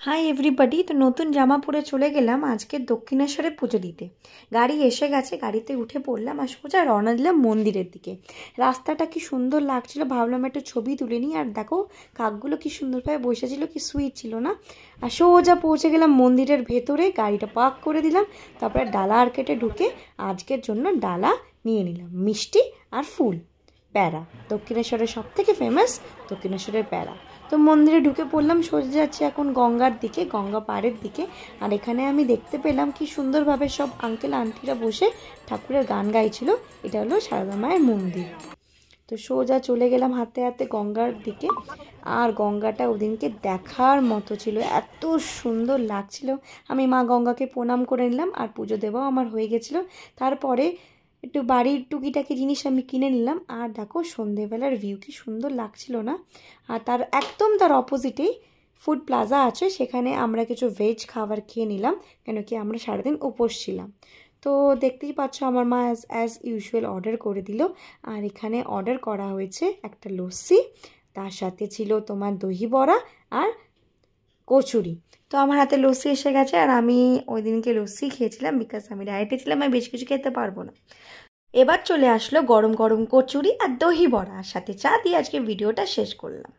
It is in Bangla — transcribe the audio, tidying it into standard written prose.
Hi everybody. তো নতুন জামা পরে চলে গেলাম আজকে দক্ষিণেশ্বরে পুজো দিতে। গাড়ি এসে গেছে, গাড়িতে উঠে পড়লাম আর সোজা রওনা দিলাম মন্দিরের দিকে। রাস্তাটা কি সুন্দর লাগছিল, ভাবলাম একটা ছবি তুলে নিই। আর দেখো কাকগুলো কি সুন্দরভাবে বসেছিল, কি সুইট ছিল না। আর সোজা পৌঁছে গেলাম মন্দিরের ভেতরে, গাড়িটা পার্ক করে দিলাম। তারপরে ডালা আর্কেটে ঢুকে আজকের জন্য ডালা নিয়ে নিলাম, মিষ্টি আর ফুল। প্যারা, দক্ষিণেশ্বরের সব থেকে ফেমাস দক্ষিণেশ্বরের প্যারা। তো মন্দিরে ঢুকে পড়লাম, সোজা যাচ্ছি এখন গঙ্গার দিকে, গঙ্গা পাড়ের দিকে। আর এখানে আমি দেখতে পেলাম কি সুন্দরভাবে সব আঙ্কেল আন্টিরা বসে ঠাকুরের গান গাইছিল। এটা হলো সারদা মায়ের মন্দির। তো সোজা চলে গেলাম হাতে হাতে গঙ্গার দিকে। আর গঙ্গাটা ওদিনকে দেখার মতো ছিল, এত সুন্দর লাগছিল। আমি মা গঙ্গাকে প্রণাম করে নিলাম আর পুজো দেওয়াও আমার হয়ে গেছিলো। তারপরে একটু বাড়ির টুকিটাকি জিনিস আমি কিনে নিলাম। আর দেখো সন্ধেবেলার ভিউ কি সুন্দর লাগছিল না। আর তার একদম তার অপোজিটেই ফুড প্লাজা আছে, সেখানে আমরা কিছু ভেজ খাবার খেয়ে নিলাম, কেন কি আমরা সারাদিন উপোস ছিলাম। তো দেখতেই পাচ্ছ আমার মা অ্যাজ ইউজুয়াল অর্ডার করে দিল। আর এখানে অর্ডার করা হয়েছে একটা লস্যি, তার সাথে ছিল তোমার দহি বড়া আর কচুরি। তো আমার হাতে লস্যি এসে গেছে আর আমি ওই দিনকে লস্যি খেয়েছিলাম, বিকজ আমি ডায়েটে ছিলাম, আমি বেশি কিছু খেতে পারবো না। এবার চলে আসলো গরম গরম কচুরি আর দহি বড়া, আর সাথে চা দিয়ে আজকে ভিডিওটা শেষ করলাম।